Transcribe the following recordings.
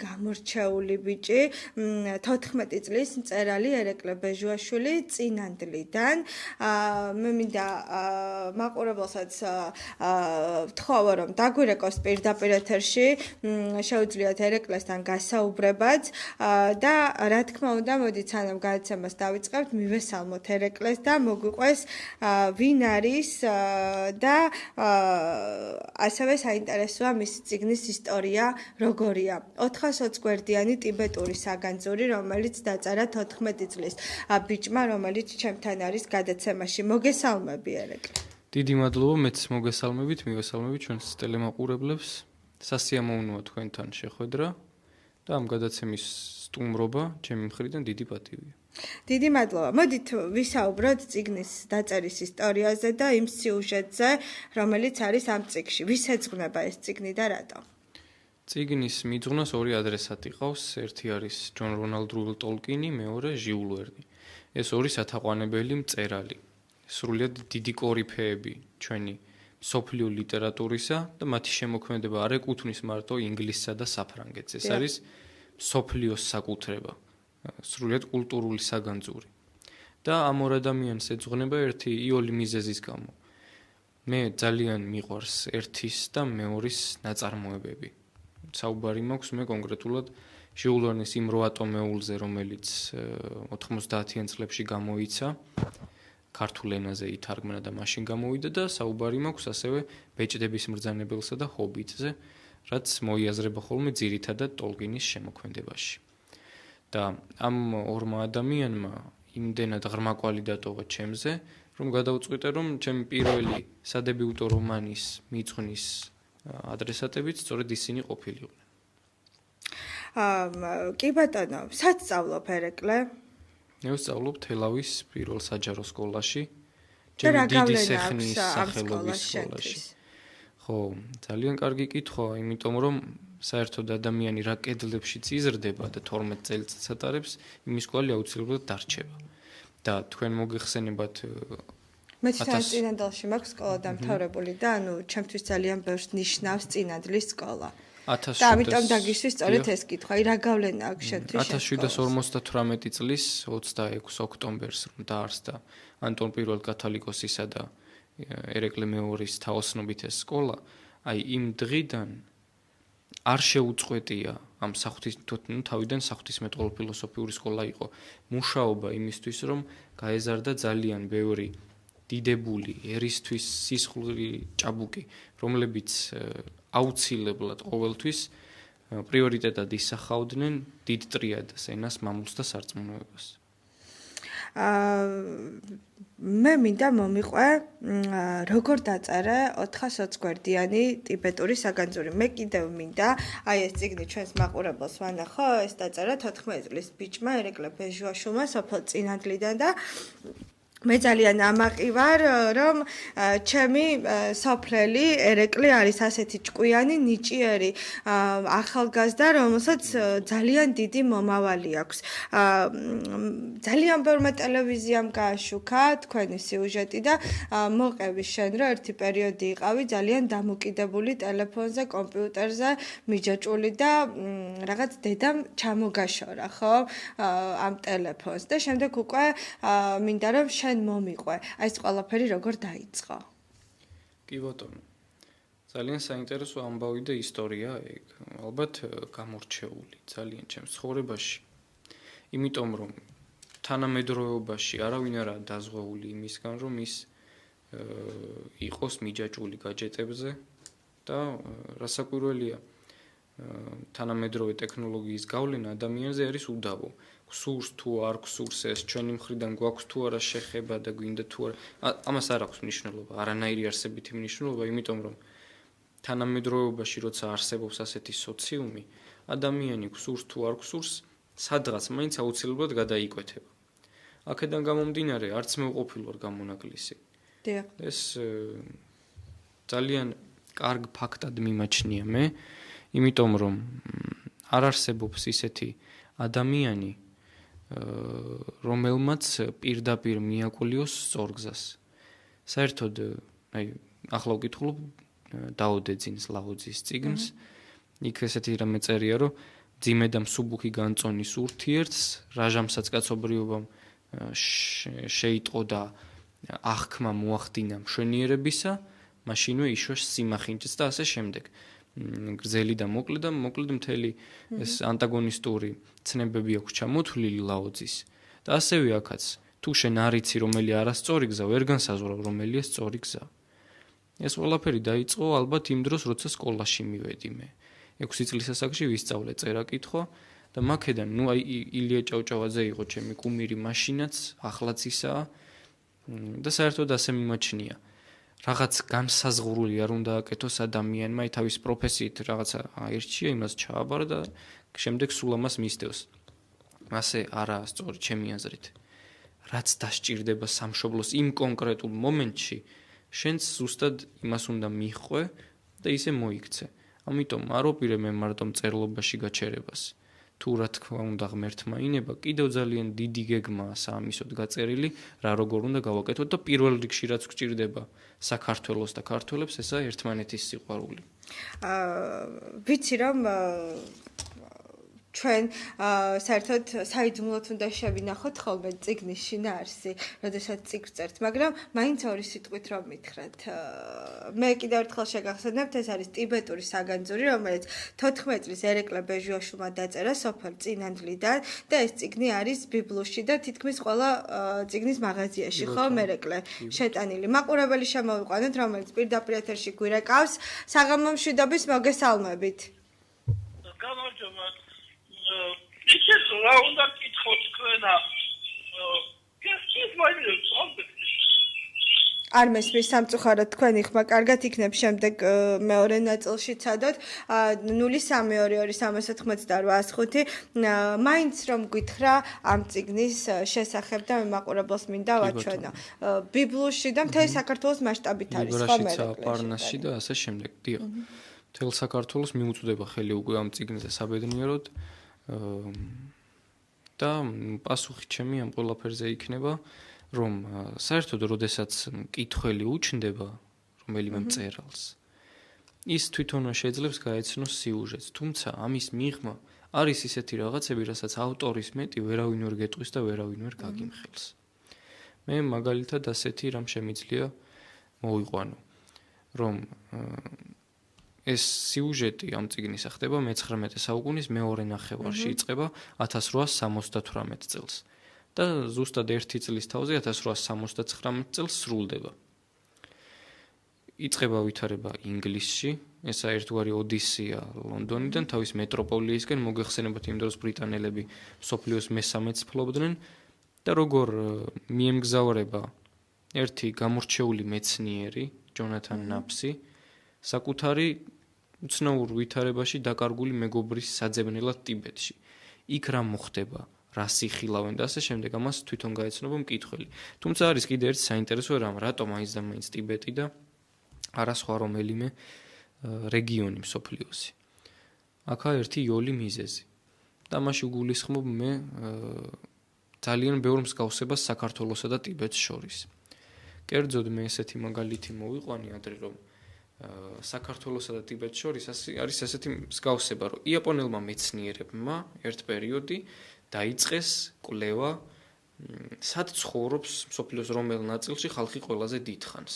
გამორჩეული ბიჭი 14 წლის მწერალი ერეკლე ბეჟუაშვილი წინანდლიდან მე მინდა მაყურებელსაც ვთხოვო რომ დაგვირეკოს პირდაპირ ეთერში შეუძლიათ ერეკლესთან გასაუბრებაც და რა თქმა უნდა მოდით სანამ გადაცემას დავიწყებთ მივესალმოთ ერეკლეს და მოგვიყვეს ვინ არის და ასევე საინტერესოა მისი წიგნის ისტორია როგორია 420 გვერდიანი ტიბეტური საგანძური, რომელიც დაწერა 14 წლის ბიჭმა, რომელიც ჩემთან არის გადაცემაში. მოგესალმები, ერეკლე. დიდი მადლობა, მეც მოგესალმებით, მივესალმებით ჩვენს ტელემაყურებლებს. სასიამოვნოა თქვენთან შეხვედრა და ამ გადაცემის სტუმრობა ჩემი მხრიდან დიდი პატივია. დიდი მადლობა. მოდით ვისაუბროთ წიგნის დაწერის ისტორიაზე და იმ სიუჟეტზე, რომელიც არის ამ წიგნში. ვის ეძღვნება ეს წიგნი და რატო? წიგნის მიძღვნას ორი ადრესატი ყავს, ერთი არის ჯონ რონალდ რუელ ტოლკინი, მეორე ჟიულ ვერნი. ეს ორი სათაყვანებელი მწერალი. სრულიად დიდი კორიფეები ჩვენი მსოფლიო ლიტერატურისა და მათი შემოქმედება არ ეკუთვნის მარტო ინგლისსა და საფრანგეთს. ეს არის მსოფლიოს საკუთრება, სრულიად კულტურული საგანძური. და ამ ორ ადამიანს ეძღვნება ერთი იოლი მიზეზის გამო. მე ძალიან მიყვარს ერთის და მეორის ნაწარმოებები. საუბარი მაქვს მე კონკრეტულად ჟიულ ვერნის იმ 8 ატომეულზე, რომელიც 90-იან წლებში გამოიცა, ქართულ ენაზე ითარგმნა და მაშინ გამოვიდა და საუბარი მაქვს ასევე ბეჭდების მბრძანებელსა და ჰობიტზე, რაც მოიაზრება ხოლმე ძირითადად ტოლკინის შემოქმედებაში. და ამ ორმა ადამიანმა იმდენად ღრმა კვალი დატოვა ჩემზე, რომ გადავწყვიტე, რომ ჩემი პირველი სადებიუტო რომანის მიძღვნის ადრესატებიც სწორედ ისინი ყოფილიყვნენ. კი ბატონო, სად სწავლობ ერეკლე? მე ვსწავლობ თელავის პირველ საჯარო სკოლაში, ჩემი დიდი სეხნის სახელობის სკოლაში. ხო, ძალიან კარგი კითხვა, იმიტომ რომ საერთოდ ადამიანი რა კედლებშიც იზრდება და 12 წელიწადს ატარებს, იმის კვალი აუცილებლად დარჩება. და თქვენ მოგეხსენებათ მე წინანდალში მაქვს სკოლა დამთავრებული და ანუ ჩემთვის ძალიან ბევრს ნიშნავს წინანდლის სკოლა. და ამიტომ დაგისვის სწორედ ეს კითხვა, რა გავლენა აქვს შენთვის? 1758 წლის 26 ოქტომბერს რომ დაარსდა ანტონ პირველ კათოლიკოსისა და ერეკლე მეორის თაოსნობით ეს სკოლა, აი იმ დღიდან არ შეუწყვეტია ამ თავიდან საღვთისმეტყველო ფილოსოფიური სკოლა იყო მუშაობა იმისთვის, რომ გაეზარდა ძალიან ბევრი დიდებული, ერისთვის სისხლური ჭაბუკი, რომლებიც აუცილებლად ყოველთვის პრიორიტეტად ისახავდნენ დიდ ტრიადას, ენას, მამულს და სარწმუნოებას. მე მინდა მომიყვე როგორ დაწერე 420 გვერდიანი ტიბეტური საგანძური. მე კიდევ მინდა აი ეს წიგნი ჩვენს მაყურებელს ვანახო, ეს დაწერა 14 წლის ბიჭმა ერეკლე ბეჟუაშვილმა სოფელ წინანდლიდან და მე ძალიან ამაყი ვარ, რომ ჩემი სოფლელი ერეკლე არის ასეთი ჭკვიანი, ნიჭიერი ახალგაზრდა, რომელსაც ძალიან დიდი მომავალი აქვს. ძალიან ბევრმა ტელევიზიამ გააშუქა თქვენი სიუჟეტი და მოყევი შენ, რომ ერთი პერიოდი იყავი ძალიან დამოკიდებული ტელეფონზე, კომპიუტერზე, მიჯაჭვული და რაღაც დედამ ჩამოგაშორა, ხო, ამ ტელეფონს და შემდეგ უკვე მინდა რომ შენ მომიყვე. აი ეს ყველაფერი როგორ დაიწყო? კი ბატონო. ძალიან საინტერესო ამბავი და ისტორია ეგ. ალბათ გამორჩეული ძალიან ჩემს ცხოვრებაში. იმიტომ რომ თანამედროვეობაში არავინ არ დაზღვეული იმისგან, რომ ის იყოს მიჯაჭვული გაჯეტებზე და რასაკვირველია თანამედროვე ტექნოლოგიის გავლენა ადამიანზე არის უდავო. გსურს თუ არ გსურს ეს ჩვენი მხრიდან გვაქვს თუ არა შეხება და გვინდა თუ არა, ამას არ აქვს მნიშვნელობა, არანაირი არსებითი მნიშვნელობა, იმიტომ რომ თანამედროვეობაში როცა არსებობს ასეთი სოციუმი, ადამიანი გსურს თუ არ გსურს, სადღაც მაინც აუცილებლად გადაიკვეთება. აქედან გამომდინარე, არც მე ვყოფილ ვარ გამონაკლისი. ეს ძალიან კარგ ფაქტად მიმაჩნია მე, იმიტომ რომ არ არსებობს ისეთი ადამიანი, რომელმაც პირდაპირ მიაკულიოს სწორგზას. საერთოდ, აი, ახლა ვკითხულობ დაო დე ძინს ლაოძის წიგნს. იქ ესეთი რამე წერია, რომ ძიმე და მსუბუქი განწონის ურთიერთს, რაჟამსაც კაცობრიობამ შეიტყო და აღქმა მოახდინა მშვენიერებისა, მაშინვე იშვა სიმახინჯს და ასე შემდეგ. გრძელი და მოკლე მთელი ეს ანტაგონისტური ცნებები აქვს ჩამოთვლილი ლაოძის და ასევე აქაც თუ შენ არ იცი რომელი არასწორი გზა, ვერ განსაზღვრავ რომელია სწორი გზა. ეს ყველაფერი დაიწყო ალბათ იმ დროს, როცა სკოლაში მივედი მე. 6 წლის ასაკში ვისწავლე წერა-კითხვა და მაქედან აი ილია ჭავჭავაძე იყო ჩემი კუმირი მაშინაც, ახლაც ისაა და საერთოდ ასე მიმაჩნია. რაღაც განსაზღვრული არ უნდა აკეთოს ადამიანმა, თავის პროფესიით რაღაცა აირჩია, იმას ჩააბარა და შემდეგ სულ ამას მისდევს. ასე არაა სწორი ჩემი აზრით. რაც დასჭირდება სამშობლოს იმ კონკრეტულ მომენტში, შენც ზუსტად იმას უნდა მიხვე და ისე მოიქცე. ამიტომ არ ვაპირებ მე მარტო მწერლობაში გაჩერებას. თუ რა თქმა უნდა ღმერთმა ინება, კიდევ ძალიან დიდი გეგმაა საამისოდ გაწერილი, რა როგორ უნდა გავაკეთოთ და პირველ რიგში რაც გვჭირდება საქართველოს და ქართველებს, ესაა ერთმანეთის სიყვარული. ვიცი რომ ჩვენ საერთოდ საიდუმლოდ უნდა შევინახოთ ხოლმე წიგნის შინაარსი, როდესაც წიგნს წერთ, მაგრამ მაინც ორი სიტყვით რომ მითხრათ. მე კიდევ ერთხელ შეგახსენებთ, ეს არის ტიბეტური საგანძური, რომელიც 14 წლის ერეკლე ბეჟუაშვილმა დაწერა სოფელ წინანდლიდან და ეს წიგნი არის ბიბლუში და თითქმის ყველა წიგნის მაღაზიაში ხო მერეკლე შეტანილი. მაყურებელი შემოვიყვანოთ, რომელიც პირდაპირ ეთერში გვირეკავს. საღამო მშვიდობის მოგესალმებით. ისეთ რა უნდა კითხოთ თქვენა არ მესმის სამწუხაროდ თქვენი ხმა კარგად იქნებ შემდეგ მეორე ნაწილში ცადოთ 0322338805 მაინც რომ გითხრა ამ წიგნის შესახებ და მე მაყურებელს მინდა ვაჩვენო ბიბლუში და მთელი საქართველოს მასშტაბით არის ხო მე პარნასში და ასე შემდეგ დიახ მთელ საქართველოს მიუწვდება ხელი უკვე ამ წიგნზე საბედნიეროდ და პასუხი ჩემი ამ ყველაფერზე იქნება რომ საერთოდ როდესაც მკითხველი უჩნდება რომელიმე მწერალს ის თვითონვე შეძლებს გაეცნოს სიუჟეტს თუმცა ამის მიღმა არის ისეთი რაღაცები რასაც ავტორის მეტი ვერავინ ვერ გეტყვის და ვერავინ ვერ გაგიმხელს მე მაგალითად ასეთი რამ შემიძლია მოვიყვანო რომ ეს სიუჟეტი ამ წიგნისა ხდება მე-19 საუკუნის მეორე ნახევარში იწყება 1878 წელს და ზუსტად 1 წლის თავზე 1879 წელს სრულდება. იწყება ვითარება ინგლისში, ესა ერთგვარი ოდისეა ლონდონიდან თავის მეტროპოლიისკენ მოგეხსენებათ იმ დროს ბრიტანელები მსოფლიოს მე-13-ს ფლობდნენ და როგორ მიემგზავრება ერთი გამორჩეული მეცნიერი ჯონათან ნაფსი საკუთარი უცნაურ ვითარებაში დაკარგული მეგობრის საძებნელად ტიბეტში. იქ რა მოხდება, რა სიხილავენ და ასე შემდეგ ამას თვითონ გაეცნობა მკითხველი. თუმცა არის კიდე ერთი საინტერესო რამ, რატომ მაინც და მაინც ტიბეტი და არა სხვა რომელიმე რეგიონი მსოფლიოსი. აქა ერთი იოლი მიზეზი. და მაშინ გულისხმობ მე ძალიან ბევრ მსგავსებას საქართველოსა და ტიბეტს შორის. კერძოდ მე ესეთი მაგალითი მოვიყვანი ადრე რომ საქართველოსა და ტიბეტს შორის არის ესეთი მსგავსება, რომ იაპონელმა მეცნიერებმა ერთ პერიოდი დაიწყეს კვლევა, სად ცხოვრობს მსოფლიოს რომელ ნაწილში ხალხი ყველაზე დიდხანს.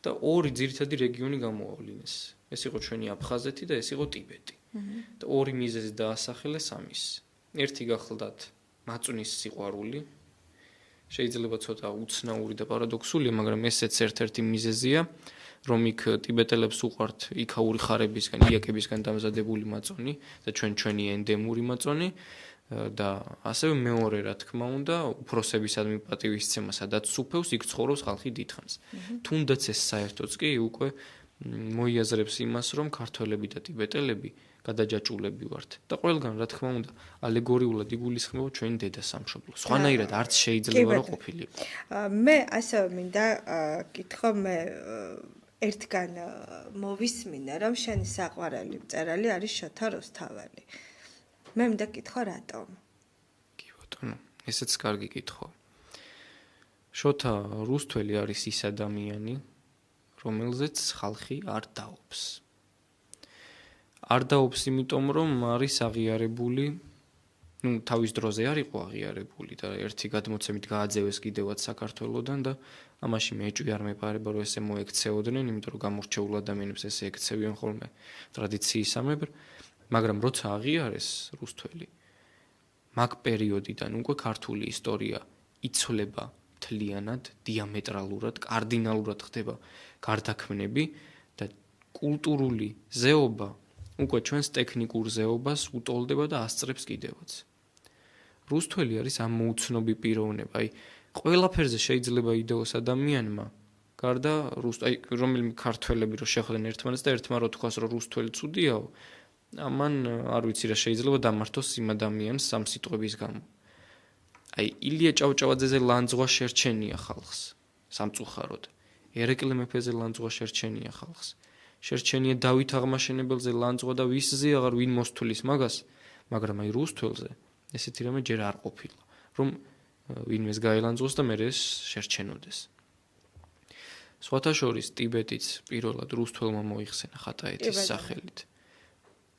და ორი ძირითადი რეგიონი გამოავლინეს. ეს იყო ჩვენი აფხაზეთი და ეს იყო ტიბეტი. და ორი მიზეზი დაასახელეს ამის. ერთი გახლდათ მაწვნის სიყვარული. შეიძლება ცოტა უცნაური და პარადოქსულია, მაგრამ ესეც ერთ-ერთი მიზეზია. რომ იქ ტიბეტელებს უყვართ იქაური ხარებისგან, იაკებისგან დამზადებული მაწონი და ჩვენი ენდემური მაწონი და ასევე მეორე რა თქმა უნდა, უფროსებისადმი პატივისცემა, სადაც სუფევს, იქ ცხოვრობს ხალხი დიდხანს. თუნდაც ეს საერთოც კი უკვე მოიაზრებს იმას, რომ ქართველები და ტიბეტელები გადაჯაჭულები ვართ. და ყველგან რა თქმა უნდა, ალეგორიულად იგულისხმება ჩვენი დედა სამშობლო. სხვანაირად არც შეიძლება რომ ყოფილიყო. მე ასევე მინდა კითხო მე ერთგან მოვისმინე რომ შენი საყვარელი მწერალი არის შოთა რუსთაველი. მე მინდა კითხო რატომ? კი ბატონო, ესეც კარგი კითხვაა. შოთა რუსთველი არის ის ადამიანი, რომელზეც ხალხი არ დაობს. არ დაობს, იმიტომ რომ არის აღიარებული, თავის დროზე არ იყო აღიარებული და ერთი გადმოცემით გააძევეს კიდევაც საქართველოსდან და ამაში მეჭვი არ მეპარება, რომ ესე მოექცეოდნენ, იმიტომ რომ გამორჩეულ ადამიანებს ესე ექცევიან ხოლმე ტრადიციისამებრ, მაგრამ როცა აღიარეს რუსთველი, მაგ პერიოდიდან უკვე ქართული ისტორია იცვლება მთლიანად, დიამეტრალურად, კარდინალურად ხდება გარდაქმნები და კულტურული ზეობა უკვე ჩვენს ტექნიკურ ზეობას უტოლდება და ასწრებს კიდევაც. რუსთველი არის ამ მოუცნობი პიროვნება, ყველაფერზე შეიძლება იდეოს ადამიანმა, გარდა რომელიმე ქართველები რო შეხვდნენ ერთმანეთს და ერთმა რო თქვას, რომ რუსთველი ცუდიაო, ამან არ ვიცი რა შეიძლება დამართოს იმ ადამიანს ამ სიტყვების გამო. ილია ჭავჭავაძეზე ლანძღვა შერჩენია ხალხს, სამწუხაროდ. ერეკლე მეფეზე ლანძღვა შერჩენია ხალხს. შერჩენია დავით აღმაშენებელზე ლანძღვა და ვისზე აღარ ვინ მოსთulis მაგას, მაგრამ რუსთველზე ესეთი რამე ჯერ არ ყოფილა, რომ ვინმეს გაელანძღოს და მერე ეს შერჩენოდეს. სხვათა შორის ტიბეტიც პირველად რუსთველმა მოიხსენა ხატაეთის სახელით.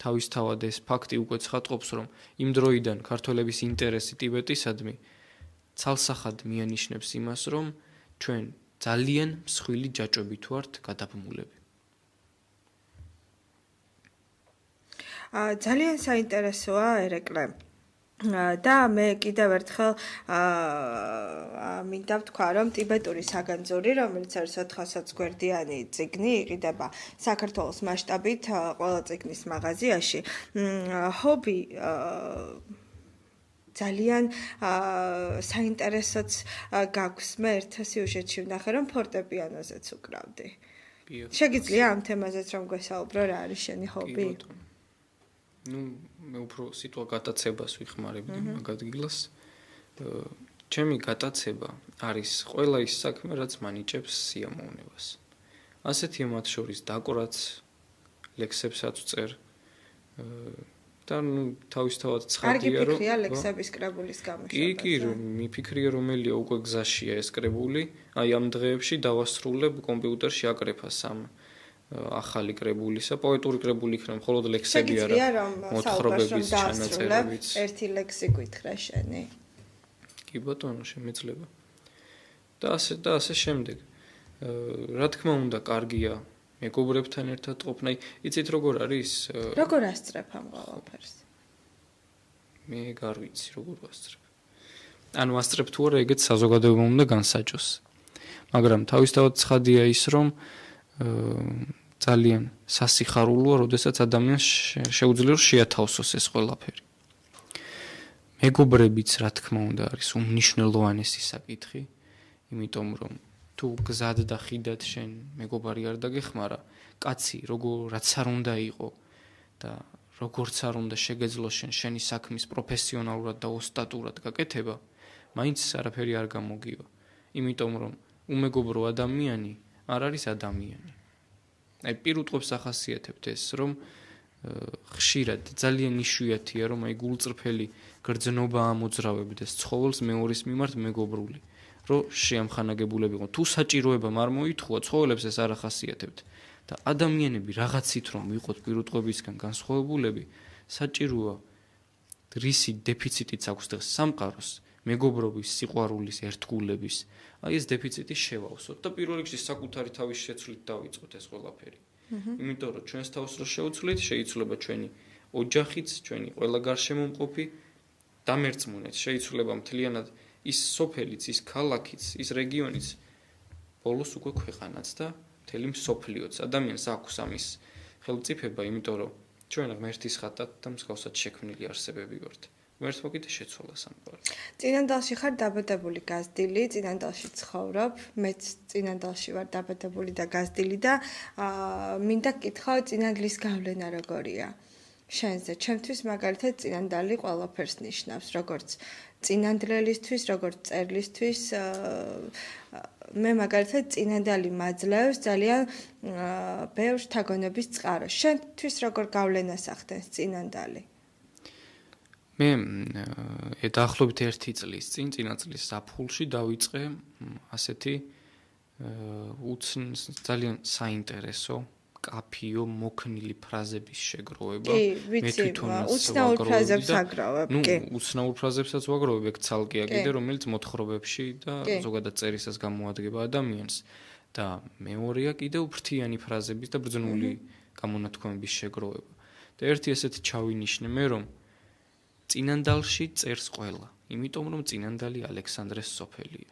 თავისთავად ეს ფაქტი უკვე ცხადყოფს, რომ იმ დროიდან ქართველების ინტერესი ტიბეტისადმი ცალსახად მიანიშნებს იმას, რომ ჩვენ ძალიან მსხვილი ჯაჭვებით ვართ გადაბმულები. ძალიან საინტერესოა ერეკლე. და მე კიდევ ერთხელ მინდა ვთქვა, რომ ტიბეტური საგანძური, რომელიც არის 400 გვერდიანი წიგნი, იყიდება საქართველოს მასშტაბით ყველა წიგნის მაღაზიაში. ჰობი ძალიან საინტერესოც გაქვს. მე ერთ სიუჟეტში ვნახე, რომ ფორტეპიანოზეც უკრავდი. შეგიძლია ამ თემაზეც რომ გვესაუბრო, რა არის შენი ჰობი? მე უფრო სიტყვა გატაცებას ვიხმარებდი მაგ ადგილას. ჩემი გატაცება არის ყველა ის საქმე, რაც მანიჭებს სიამოვნებას. ასეთია მათ შორის დაკვრაც, ლექსებსაც ვწერ და თავისთავად ცხადია, რომ კარგი ფიქრია ლექსების კრებულის გამოშვება. კი, მიფიქრია რომელია უკვე გზაშია ეს კრებული. ამ დღეებში დავასრულებ კომპიუტერში აკრეფას ამ ახალი კრებულისა, პოეტური კრებული იქნება, მხოლოდ ლექსები არა, მოთხრობების ჩანაწერებიც. ერთი ლექსი გითხრა შენი. კი ბატონო, შემეძლება. და ასე შემდეგ. რა თქმა უნდა, კარგია მეგობრებთან ერთად ყოფნა. იცით როგორ არის? როგორ ასწრებ ამ ყველაფერს? მე არ ვიცი როგორ ვასწრებ. ანუ ასწრებ თუ არა, ეგეც საზოგადოებამ უნდა განსაჭოს. მაგრამ თავისთავად ცხადია ის, რომ ძალიან სასიხარულოა, როდესაც ადამიანს შეუძლია შეათავსოს ეს ყველაფერი. მეგობრებიც, რა თქმა უნდა, არის უმნიშვნელოვანესი საკითხი, იმიტომ რომ თუ გზად და ხიდად შენ მეგობარი არ დაგეხმარა, კაცი რაც არ უნდა იყო და როგორც არ უნდა შეგეძლოს შენი საქმის პროფესიონალურად და ოსტატურად გაკეთება, მაინც არაფერი არ გამოგივა, იმიტომ რომ უმეგობრო ადამიანი არ არის ადამიანი. პირუტყვებს ახასიათებთ ეს, რომ ხშირად ძალიან იშვიათია, რომ გულწრფელი გრძნობა ამოძრავებდეს ცხოველს მეორის მიმართ მეგობრული, რომ შეამხანაგებულები იყო. თუ საჭიროებამ არ მოითხოვა, ცხოველებს ეს არ ახასიათებთ და ადამიანები რაღაცით რომ ვიყოთ პირუტყვებისგან განსხვავებულები, საჭიროა რისი დეფიციტიც აქვს დღეს სამყაროს, მეგობრობის, სიყვარულის, ერთგულების, ეს დეფიციტი შევავსოთ და პირველ რიგში საკუთარი თავის შეცვლით დავიწყოთ ეს ყველაფერი. იმიტომ რომ ჩვენს თავს რო შევცვლით, შეიძლება ჩვენი ოჯახიც, ჩვენი ყველა გარშემომყოფი დამერწმუნეთ, შეიძლება მთლიანად ის სოფელიც, ის ქალაქიც, ის რეგიონიც ბოლოს უკვე ქვეყანაც და მთელი მსოფლიოც. ადამიანს აქვს ამის ხელმწიფება, იმიტომ რომ ჩვენ ღმერთის ხატად და მსგავსად შექმნილი არსებები ვართ. ღმერთმა კიდე შეცვალა სამყარო. წინანდალში ხარ დაბადებული გაზრდილი, წინანდალში ცხოვრობ, მეც წინანდალში ვარ დაბადებული და გაზრდილი და მინდა გკითხო წინანდლის გავლენა როგორია შენზე. ჩემთვის მაგალითად წინანდალი ყველაფერს ნიშნავს, როგორც წინანდლელისთვის, როგორც წერლისთვის. მე მაგალითად წინანდალი მაძლევს ძალიან ბევრ შთაგონების წყაროს. შენთვის როგორ გავლენას ახდენს წინანდალი? მე დაახლოებით 1 წლის წინ, წინა წლის ზაფხულში დავიწყე ასეთი ძალიან საინტერესო კაფიო მოქნილი ფრაზების შეგროვება. კი, ვიცი, უცნაურ ფრაზებს აგროვებ, კი. უცნაურ ფრაზებსაც ვაგროვებ, ეგ ცალკეა კიდე, რომელიც მოთხრობებში და ზოგადად წერისას გამოადგება ადამიანს. და მეორეა კიდევ ფრთიანი ფრაზების და ბრძნული გამონათქვამების შეგროვება. და ერთი ესეთი ჩავინიშნე მე, რომ წინანდალში წერს ყველა, იმიტომ რომ წინანდალი ალექსანდრეს სოფელია.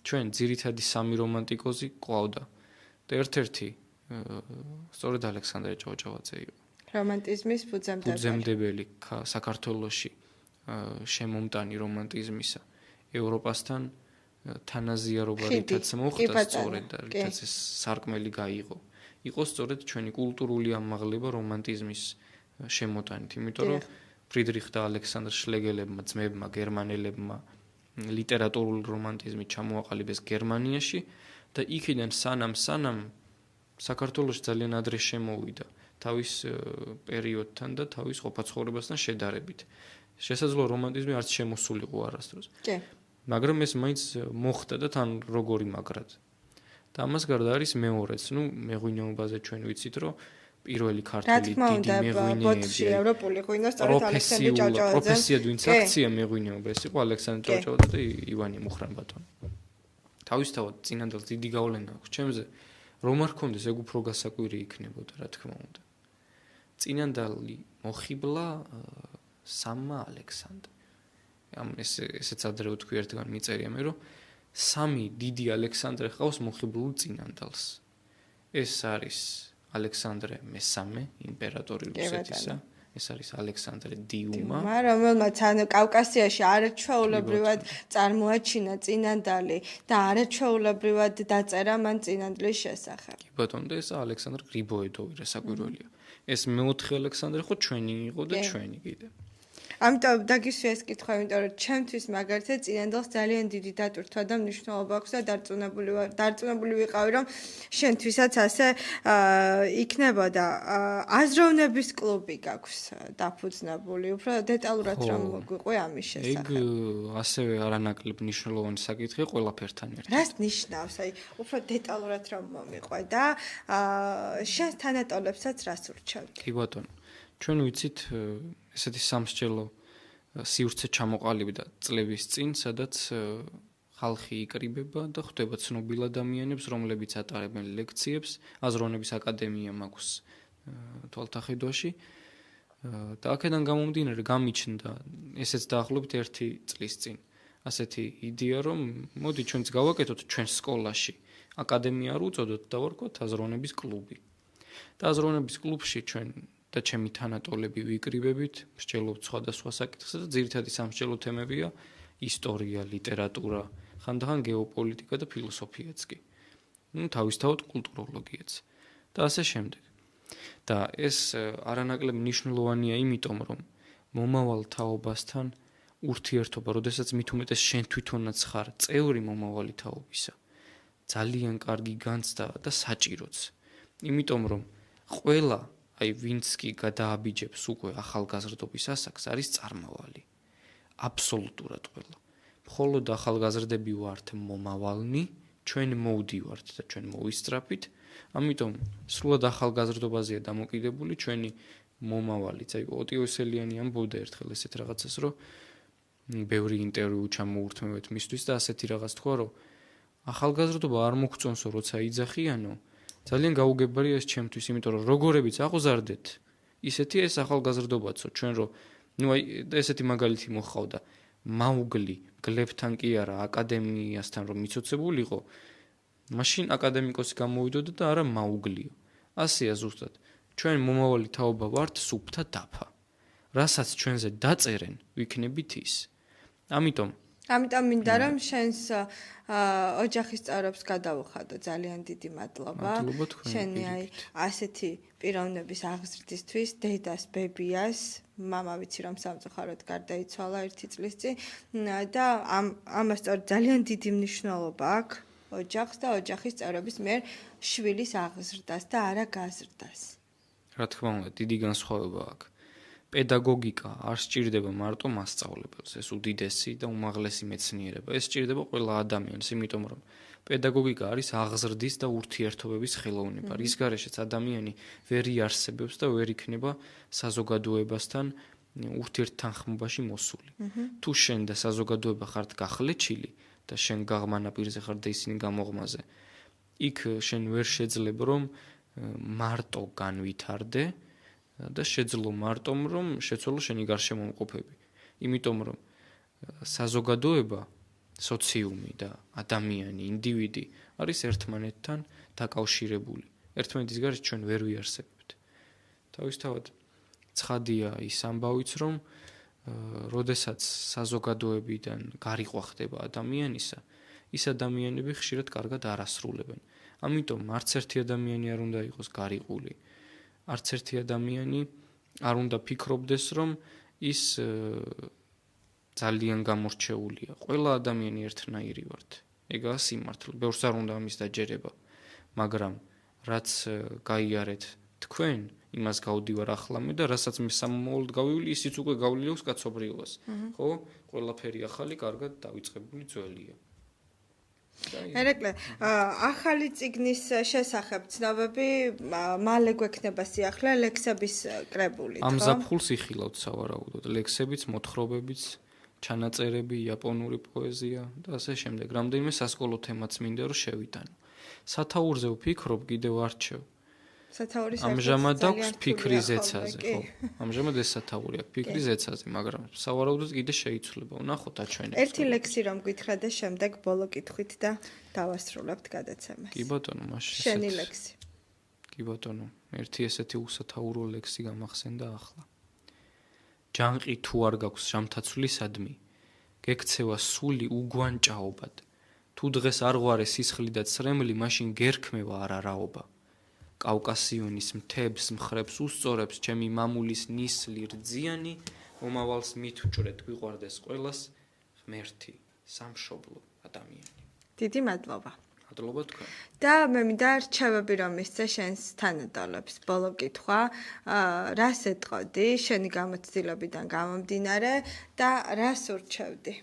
ჩვენ ძირითადი სამი რომანტიკოზი ყავდა და ერთ-ერთი სწორედ ალექსანდრე ჭავჭავაძე იყო. რომანტიზმის ფუძემდებელი საქართველოში შემომტანი რომანტიზმისა ევროპასთან თანაზიარობა რითაც მოხდა სწორედ და რითაც ეს სარკმელი გაიღო. იყო სწორედ ჩვენი კულტურული ამაღლება რომანტიზმის შემოტანით, იმიტომ რომ ფრიდრიხ და ალექსანდრ შლეგელებმა, ძმებმა, გერმანელებმა ლიტერატურული რომანტიზმი ჩამოაყალიბეს გერმანიაში და იქიდან სანამ საქართველოში ძალიან ადრე შემოვიდა თავის პერიოდთან და თავის ყოფაცხოვრებასთან შედარებით. შესაძლოა რომანტიზმი არც შემოსულიყო არასდროს. კი. მაგრამ ეს მაინც მოხდა და თან როგორი მაგრად. და ამას გარდა არის მეორეც, მეღვინეობაზე ჩვენ ვიცით, რომ პირველი ქართული დიდი მეღვინეები ევროპული ღვინო სწორედ ალექსანდრე ჭავჭავაძე. პროფესიად ვინც აქცია მეღვინეობა, ეს იყო ალექსანდრე ჭავჭავაძე და ივანე მუხრან-ბატონი. თავისთავად წინანდალს დიდი გავლენა აქვს ჩემზე. რომ არ ქონდეს, ეგ უფრო გასაკვირი იქნებოდა, რა თქმა უნდა. წინანდალი მოხიბლა სამმა ალექსანდრე. ესეც ადრე ვთქვი ერთგან მიწერია მე, რომ სამი დიდი ალექსანდრე ყავს მოხიბლულ წინანდალს. ეს არის ალექსანდრე მესამე, იმპერატორი რუსეთისა. ეს არის ალექსანდრე დიუმა, რომელმაც კავკასიაში არაჩვეულებრივად წარმოაჩინა წინანდალი და არაჩვეულებრივად დაწერა მან წინანდლის შესახებ. კი ბატონო, და ეს ალექსანდრე გრიბოედოვი რასაკვირველია. ეს მეოთხე ალექსანდრე ხო ჩვენი იყო და ჩვენი კიდე. ამიტომ დაგისვია ეს კითხვა, იმიტომ რომ ჩემთვის მაგალითად წინანდალს ძალიან დიდი დატვირთვა და მნიშვნელობა აქვს და დარწმუნებული ვიყავი, რომ შენთვისაც ასე იქნებოდა. აზროვნების კლუბი გაქვს დაფუძნებული, უფრო დეტალურად რომ მოგვიყვე ამის შესახებ. ეგ ასევე არანაკლებ მნიშვნელოვანი საკითხია ყველაფერთან ერთად. რას ნიშნავს? აი, უფრო დეტალურად რომ მომიყვე და შენს თანატოლებსაც რას ურჩევ? კი ბატონო. ჩვენ ვიცით ესეთი სამსჯელო სივრცე ჩამოყალიბდა წლების წინ, სადაც ხალხი იკრიბება და ხვდება ცნობილ ადამიანებს, რომლებიც ატარებენ ლექციებს, აზროვნების აკადემია მაქვს თვალთახედვაში. და აქედან გამომდინარე გამიჩნდა ესეც დაახლოებით 1 წლის წინ. ასეთი იდეა, რომ მოდი ჩვენც გავაკეთოთ ჩვენს სკოლაში. აკადემია არ უწოდოთ და ვარქვათ აზროვნების კლუბი. და აზროვნების კლუბში ჩვენ და ჩემი თანატოლები ვიკრიბებით, მსჯელობთ სხვადასხვა საკითხზე და ძირითადი სამსჯელო თემებია ისტორია, ლიტერატურა, ხანდახან გეოპოლიტიკა და ფილოსოფიაც კი. თავისთავად კულტუროლოგიაც და ასე შემდეგ. და ეს არანაკლებ მნიშვნელოვანია იმიტომ, რომ მომავალ თაობასთან ურთიერთობა, როდესაც მით უმეტეს შენ თვითონაც ხარ წევრი მომავალი თაობისა, ძალიან კარგი განცდა და საჭიროც. იმიტომ რომ ყველა აი ვინც კი გადააბიჯებს უკვე ახალგაზრდობის ასაკს არის წარმავალი. აბსოლუტურად ყველა. მხოლოდ ახალგაზრდები ვართ მომავალნი, ჩვენ მოვდივართ და ჩვენ მოვისწრაფით, ამიტომ სრულად ახალგაზრდობაზეა დამოკიდებული ჩვენი მომავალიც. აი ოტიოსელიანი ამბობდა ერთხელ ესეთ რაღაცას, რომ ბევრი ინტერვიუ ჩამოურთმევთ მისთვის და ასეთი რაღაც თქვა, რომ ახალგაზრდობა არ მოგწონსო, როცა იძახიანო, ძალიან გაუგებარია ეს ჩემთვის, იმიტომ რომ როგორებიც აღვზარდეთ, ისეთი ეს ახალგაზრდობაცო, ჩვენ რომ აი ესეთი მაგალითი მოხავდა, მაუგლი გლებთან კი არა, აკადემიასთან რომ მიცოცებულიყო, მაშინ აკადემიკოსი გამოვიდოდა და არა მაუგლიო. ასეა ზუსტად. ჩვენ მომავალი თაობა ვართ სუფთა დაფა. რასაც ჩვენზე დაწერენ, ვიქნებით ის. ამიტომ მინდა რომ შენს ოჯახის წევრებს გადავუხადო, ძალიან დიდი მადლობა. შენი აი ასეთი პიროვნების აღზრდისთვის, დედას, ბებიას, მამა ვიცი რომ სამწუხაროდ გარდაიცვალა 1 წლის წინ და ამას ძალიან დიდი მნიშვნელობა აქვს ოჯახს და ოჯახის წევრების მიერ შვილის აღზრდას და არა გაზრდას. რა თქმა უნდა, დიდი განსხვავება აქვს. პედაგოგიკა არ სჭირდება მარტო მასწავლებელს, ეს უდიდესი და უმაღლესი მეცნიერება. ეს სჭირდება ყველა ადამიანს, იმიტომ რომ პედაგოგიკა არის აღზრდის და ურთიერთობების ხელოვნება. რის გარეშეც ადამიანი ვერ იარსებებს და ვერ იქნება საზოგადოებასთან ურთიერთთანხმობაში მოსული. თუ შენ და საზოგადოება ხართ გახლეჩილი და შენ გაღმანაპირზე ხარ და ისინი გამოღმაზე, იქ შენ ვერ შეძლებ რომ მარტო განვითარდე და შეძლო მარტომ რომ შეცვალო შენი გარშემომყოფები. იმიტომ რომ საზოგადოება, სოციუმი და ადამიანი, ინდივიდი არის ერთმანეთთან დაკავშირებული. ერთმანეთის გარშემო ჩვენ ვერ ვიარსებებთ. თავისთავად ცხადია ის ამბავიც რომ როდესაც საზოგადოებიდან გარიყვა ხდება ადამიანისა, ის ადამიანები ხშირად კარგად არ ასრულებენ. ამიტომ არც ერთი ადამიანი არ უნდა იყოს გარიყული. არც ერთი ადამიანი არ უნდა ფიქრობდეს რომ ის ძალიან გამორჩეულია. ყველა ადამიანი ერთნაირი ვართ. ეგაა სიმართლე. ბევრს არ უნდა ამის დაჯერება. მაგრამ რაც გაიარეთ თქვენ, იმას გავდივარ ახლა მე და რასაც მე სამომავლოდ გავივლი, ისიც უკვე გავლილოს კაცობრიობას. ხო? ყველაფერი ახალი, კარგად დავიწყებული ძველია. ერეკლე, ახალი წიგნის შესახებ ცნობები მალე გვექნება სიახლე ლექსების კრებული, ამ ზაფხულს იხილავთ სავარაუდოდ. ლექსებიც, მოთხრობებიც, ჩანაწერები, იაპონური პოეზია და ასე შემდეგ. რამდენიმე სასკოლო თემაც მინდა რომ შევიტანო. სათაურზე ვფიქრობ, კიდევ არჩევ. სათაურის ამჟამად აქვს ფიქრი ზეცაზე, ხო? ამჟამად ეს სათაური აქვს ფიქრი ზეცაზე, მაგრამ სავარაუდოდ კიდე შეიცვლება. ვნახოთ აჩვენებს. ერთი ლექსი რომ გითხრა და შემდეგ ბოლო კითხვით და დავასრულებთ გადაცემას. კი ბატონო, მაშინ შენი ლექსი. კი ბატონო, ერთი ესეთი უსათაურო ლექსი გამახსენდა ახლა. ჯანყი თუ არ გაქვს ჟამთაცვლისადმი, გექცევა სული უგვანჭაობად. თუ დღეს არ ღვარე სისხლი და ცრემლი, მაშინ გერქმევა არარაობა. კავკასიონის მთებს მხრებს უსწორებს ჩემი მამულის ნისლი რძიანი, მომავალს მით ვჭრეთ გვიყვარდეს ყველას ღმერთი, სამშობლო ადამიანი. დიდი მადლობა. მადლობა თქვენ. და მე მინდა რჩევები რომ მისცე შენს თანატოლებს. ბოლო კითხვა, რას ეტყოდი შენი გამოცდილებიდან გამომდინარე და რას ურჩევდი?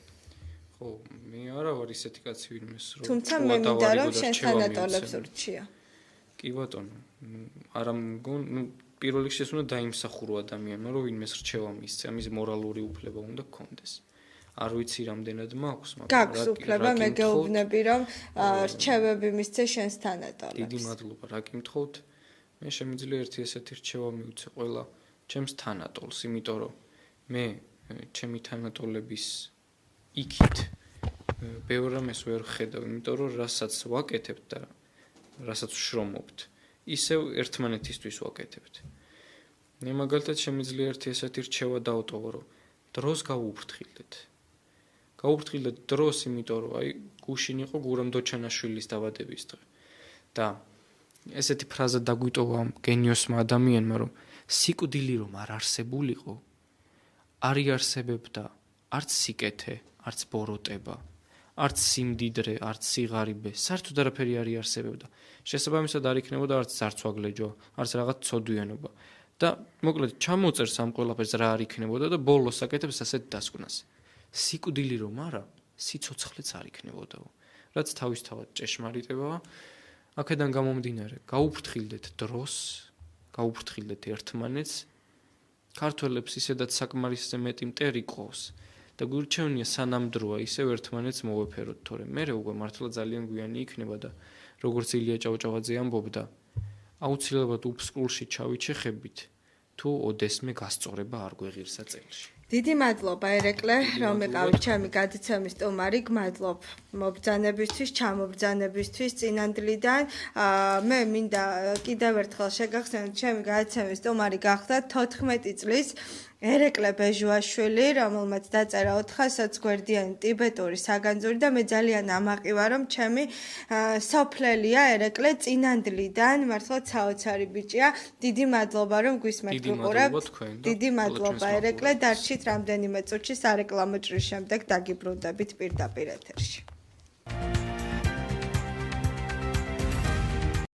ხო, მე არა ვარ ისეთი კაცი ვინმეს რომ თუმცა მე მინდა რომ შენს თანატოლებს ურჩია. კი ბატონო, არა მგონი, პირველ რიგში ეს უნდა დაიმსახურო ადამიანმა, რომ ვინმეს რჩევა მისცე, ამის მორალური უფლება უნდა გქონდეს. არ ვიცი რამდენად მაქვს, მაგრამ გაქვს უფლება, მე გეუბნები რომ რჩევები მისცე შენს თანატოლებს. დიდი მადლობა, რა გიმთხოვთ? მე შემიძლია ერთი ესეთი რჩევა მივცე ყველა ჩემს თანატოლს, იმიტომ რომ მე ჩემი თანატოლების იქით ბევრ რამეს ვერ ხედავ, იმიტომ რომ რასაც ვაკეთებთ და რასაც ვშრომობთ, ისევ ერთმანეთისთვის ვაკეთებთ. მე მაგალითად შემიძლია ერთი ესეთი რჩევა დავტოვო, რომ დროს გაუუფრთხილდეთ. გაუფრთხილდეთ დროს, იმიტომ რომ აი გუშინ იყო გურამ დოჩანაშვილის დაბადების დღე. და ესეთი ფრაზა დაგვიტოვა გენიოსმა ადამიანმა, რომ სიკვდილი რომ არ არსებულიყო, არ იარსებებდა არც სიკეთე, არც ბოროტება, არც სიმდიდრე, არც სიღარიბე, საერთოდ არაფერი არ იარსებებდა. შესაბამისად არ იქნებოდა არც ძარცვაგლეჯო, არც რაღაც ცოდვიანობა. და მოკლედ ჩამოწერს ამ ყველაფერს რა არ იქნებოდა და ბოლოს აკეთებს ასეთ დასკვნას. სიკვდილი რომ არა, სიცოცხლეც არ იქნებოდაო. რაც თავისთავად ჭეშმარიტებაა, აქედან გამომდინარე, გაუფრთხილდეთ დროს, გაუფრთხილდეთ ერთმანეთს, ქართველებს ისედაც საკმარისზე მეტი მტერი ყავს და გვირჩევნია სანამდროა ისევ ერთმანეთს მოვეფეროთ, თორემ მერე უკვე მართლა ძალიან გვიანი იქნება და როგორც ილია ჭავჭავაძე ამბობდა, აუცილებლად უფსკულში ჩავიჩეხებით, თუ ოდესმე გასწორება არ გვეღირსა წელში. დიდი მადლობა ერეკლე, რომ იყავით ჩემი გადაცემის სტუმარი. გმადლობ მობრძანებისთვის, ჩამობრძანებისთვის წინანდლიდან. მე მინდა კიდევ ერთხელ შეგახსენოთ, ჩემი გადაცემის სტუმარი გახდა 14 წლის ერეკლე ბეჟუაშვილი, რომელმაც დაწერა 400 გვერდიანი ტიბეტური საგანძური და მე ძალიან ამაყი ვარ, რომ ჩემი სოფლელია ერეკლე წინანდლიდან, მართლა საოცარი ბიჭია. დიდი მადლობა, რომ გვისმენთ გიყურებთ. დიდი მადლობა ერეკლე, დარჩით რამდენიმე წუთში სარეკლამო ჭრის შემდეგ დაგიბრუნდებით პირდაპირ ეთერში.